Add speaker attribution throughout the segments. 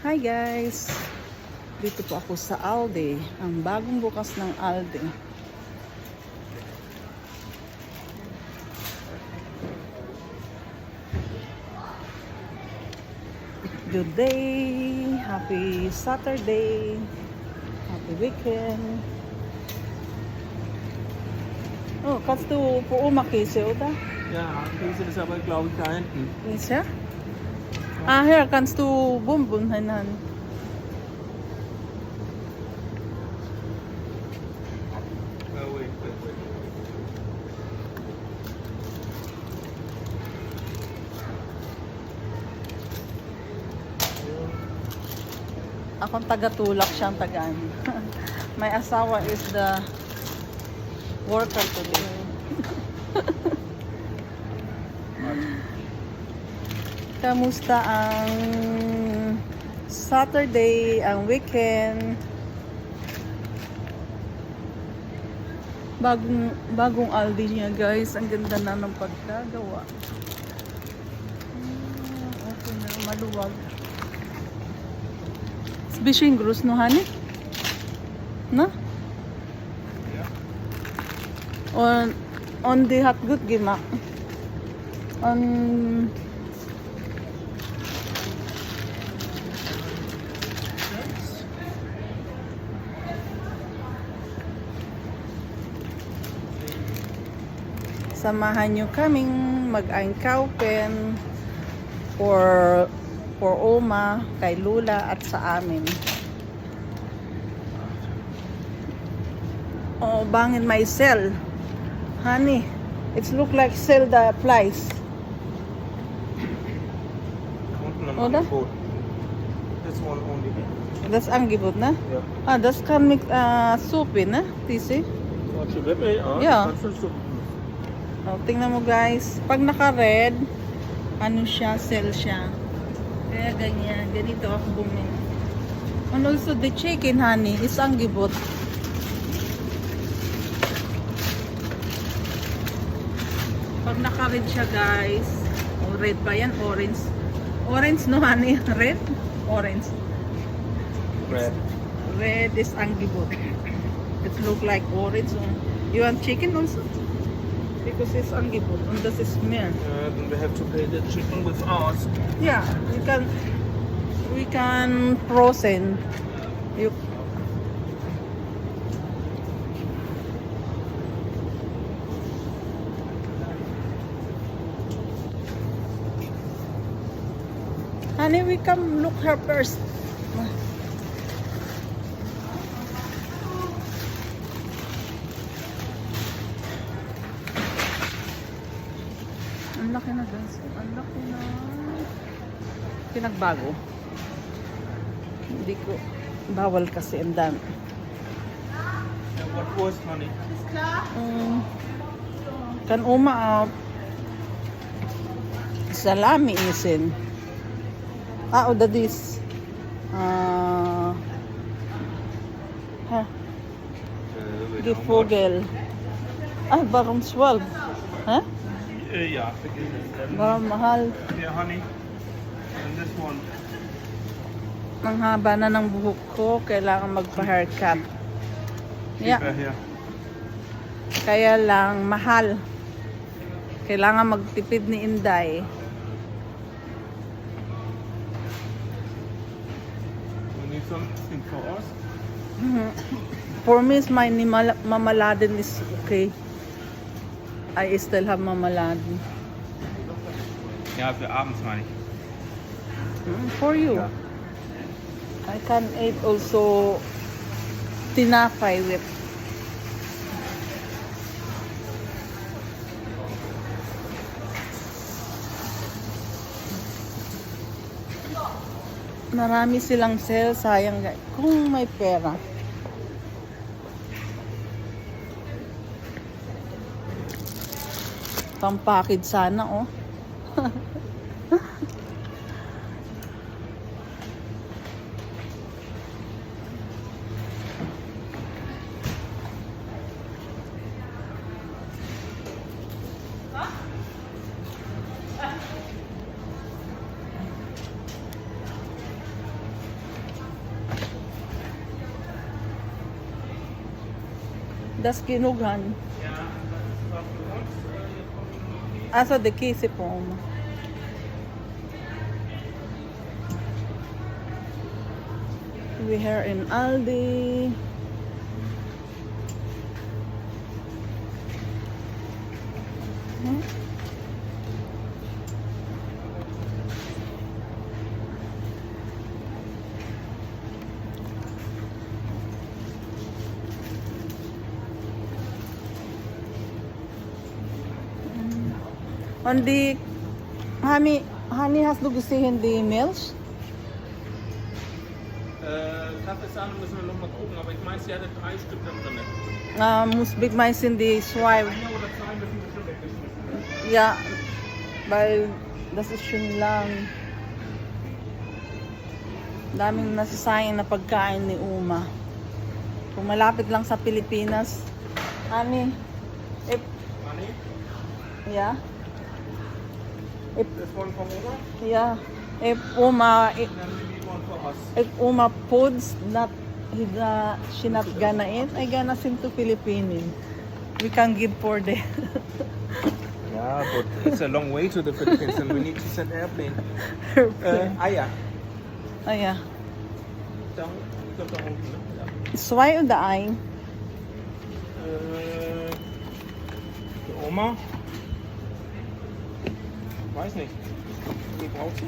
Speaker 1: Hi guys! Dito po ako sa ALDI, ang bagong bukas ng ALDI. Good day! Happy Saturday! Happy weekend! Oh, kannst du på Omakise, oder?
Speaker 2: Ja, das ist aber, glaube ich, da hinten.
Speaker 1: Ist ja? Ah, hier kannst du Bumbun hinan.
Speaker 2: Wait.
Speaker 1: Akong taga-tulak, siyang tagaan. My asawa is the worker today. Kamusta ang Saturday, ang weekend? Bagong ALDI niya guys. Ang ganda na ng pagkagawa. Okay na, maluwag. Bishing grus no hani? No? On the hot good gimak. On samahan nyo kaming mag-angkaupen for Oma, kay Lula at sa amin. Oh, bangin my cell. Honey, it's look like sell the flies. Oder?
Speaker 2: This one only.
Speaker 1: Das Angebot, ne?
Speaker 2: Ja.
Speaker 1: Ah, das kann mit Suppe, ne? Diese. Ja. Oh, tingnan mo guys. Pag naka-red, ano siya, sell siya. Kaya ganyan. Ganito ako bumili. And also the chicken, honey, is Angebot. Pag naka-red siya guys. Oh, red ba yan? Orange. Orange no, honey? Red? Orange.
Speaker 2: Red.
Speaker 1: Red is Angebot. It look like orange. You want chicken also? Because it's Angebot and das ist mehr.
Speaker 2: Then we have to pay the chicken with ours.
Speaker 1: Yeah, we can frozen. You honey, we come look her first. Ang laki na guys. Ang laki na. Pinagbago. Hindi ko. Bawal kasi ang dami.
Speaker 2: What was honey?
Speaker 1: Kan Oma salami isin. Ah, oder this. Gevogel. Ah, warum 12? Ha?
Speaker 2: Ja.
Speaker 1: Warum mahal?
Speaker 2: Here, honey. And this one.
Speaker 1: Ang haba na ng buhok ko, kailangan magpa-haircut. Yeah.
Speaker 2: Here.
Speaker 1: Kaya lang mahal. Kailangan magtipid ni Inday.
Speaker 2: We need something for us.
Speaker 1: For me, my mamaladin is okay. I still have mamaladin.
Speaker 2: Ja, für abends meine ich.
Speaker 1: For you.
Speaker 2: Yeah.
Speaker 1: I can eat also tinapay with. Marami silang sale, sayang guys. Kung may pera. Pampakid sana, oh. das Kinughan.
Speaker 2: Ja, das war für uns. Jetzt kommt noch die.
Speaker 1: Also the Kisi po Uma. We here in ALDI. Hmm? On the honey has du gesehen die Milch?
Speaker 2: Kaffeesahne müssen wir noch mal gucken, aber ich meine, sie hatte 3 Stück da drin.
Speaker 1: Muss big mais in die Schweif.
Speaker 2: 1 oder 2 müssen wir schon weggeschmissen.
Speaker 1: Ja, weil das ist schon lang. Daming nasasayang na pagkain ni Uma. Kung malapit lang sa Pilipinas. Honey, if,
Speaker 2: Honey,
Speaker 1: yeah,
Speaker 2: this one from Oma,
Speaker 1: yeah, if Uma,
Speaker 2: and then we need one for us.
Speaker 1: if Uma foods not, she not gonna eat, I gonna send to Philippines. We can give for them.
Speaker 2: Yeah, but it's a long way to the Philippines and we need to send airplane. Eier.
Speaker 1: Oh yeah.
Speaker 2: Da kommt da unten, ne? Ja.
Speaker 1: Zwei oder ein?
Speaker 2: Die Oma? Weiß nicht. Wie braucht sie?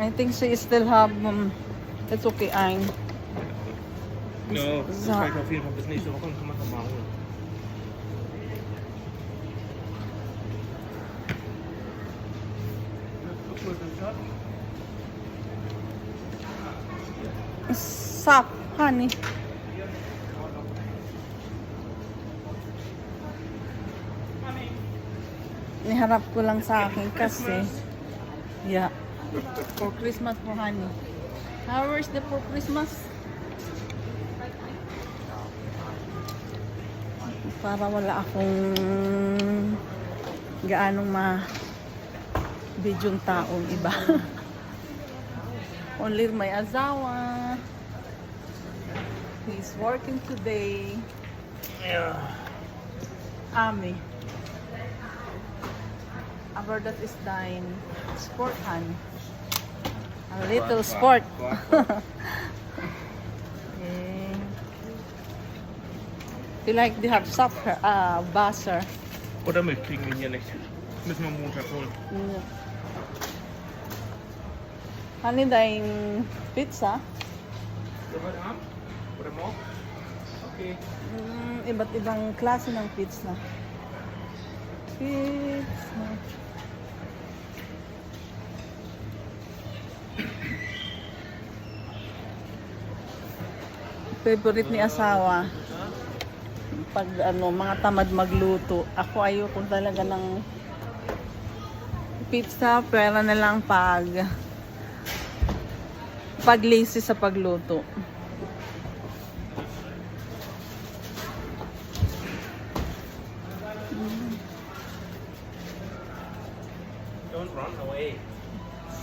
Speaker 1: I think she still have, it's okay, ein.
Speaker 2: No, das reicht auf jeden Fall bis nächste Woche und kann man das mal holen.
Speaker 1: Sap, honey. Niharap ko lang sa akin kasi, yeah, for Christmas po, honey. How is the for Christmas? Para wala akong gaanong bidyong taong iba. Only my asawa. He's working today.
Speaker 2: Ja.
Speaker 1: Ami. Aber das ist dein sport, honey. A little sport. Okay. Vielleicht die have supper, Wasser.
Speaker 2: Oder Milch kriegen wir hier nicht. Müssen wir Montag holen.
Speaker 1: Yeah. Honey, dein pizza?
Speaker 2: Für heute Abend? Oder morgen? Okay.
Speaker 1: Iba't ibang klase ng pizza. Pizza. Favorite ni asawa. Pag mga tamad magluto. Ako ayoko talaga ng pizza, pero na lang pag lazy sa pagluto.
Speaker 2: Don't run away.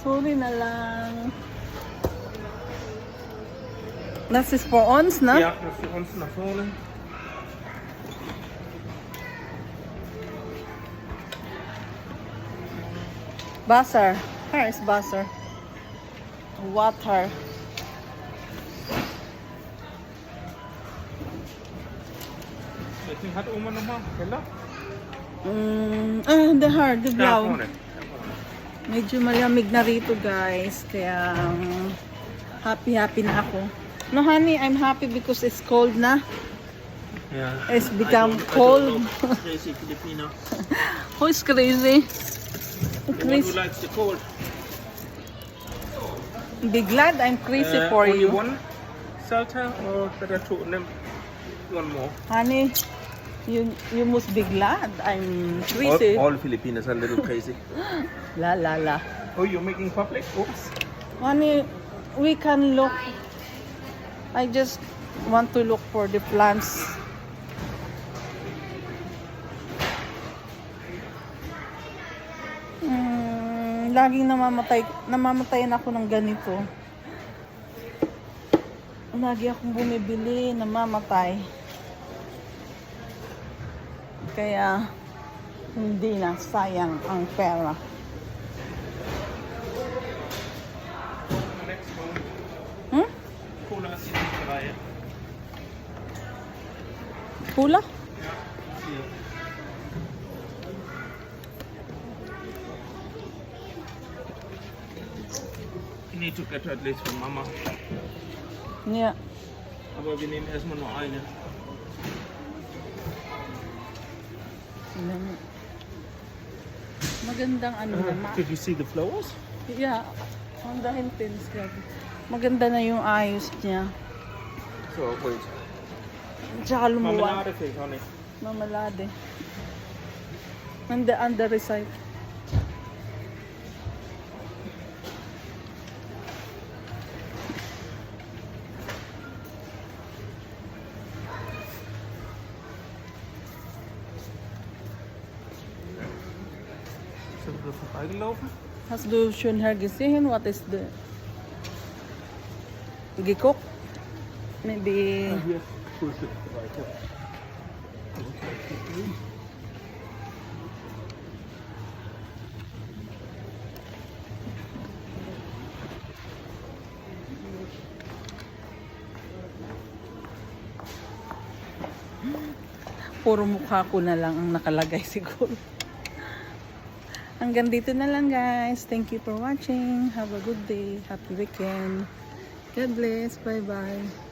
Speaker 1: Sorry na lang. Das ist for uns, ne?
Speaker 2: Ja, das ist für uns nach vorne.
Speaker 1: Butter. Here is butter. Water.
Speaker 2: Welchen hat Oma nochmal? Keller?
Speaker 1: The hard, the
Speaker 2: Da
Speaker 1: blaw.
Speaker 2: vorne.
Speaker 1: Medyo malamig na rito, guys. Kaya happy na ako. No, honey, I'm happy because it's cold na.
Speaker 2: Yeah.
Speaker 1: It's become cold.
Speaker 2: Crazy Filipino.
Speaker 1: Who is crazy?
Speaker 2: The one who likes the cold.
Speaker 1: Be glad I'm crazy for
Speaker 2: only
Speaker 1: you.
Speaker 2: one salsa or better two? One more.
Speaker 1: Honey, you must be glad I'm crazy.
Speaker 2: All Filipinos are a little crazy.
Speaker 1: La la la.
Speaker 2: Oh, you're making public? Oops.
Speaker 1: Honey, we can look. I just want to look for the plants. Laging namamatayan ako ng ganito. Lagi akong bumibili, namamatay. Kaya, hindi na, sayang ang pera.
Speaker 2: Next one.
Speaker 1: Hmm?
Speaker 2: Cola is in Korea.
Speaker 1: Pula?
Speaker 2: Yeah. You need to get at least from Mama.
Speaker 1: Yeah.
Speaker 2: Aber wir nehmen erstmal nur eine.
Speaker 1: Magandang ano naman.
Speaker 2: Did you see the flowers?
Speaker 1: Yeah. Ang dahil pins. Maganda na yung ayos niya.
Speaker 2: So, wait.
Speaker 1: Tsaka lumuwan.
Speaker 2: Marmelade fehlt auch nicht.
Speaker 1: Mamalade. Under recite.
Speaker 2: Sind wir vorbeigelaufen?
Speaker 1: Hast du schon gesehen? What is the... Gekocht? Maybe...
Speaker 2: Hier, Frühstücksbereich. Ja.
Speaker 1: Puro mukha ko na lang ang nakalagay siguro. Hanggang dito na lang guys. Thank you for watching. Have a good day. Happy weekend. God bless. Bye bye.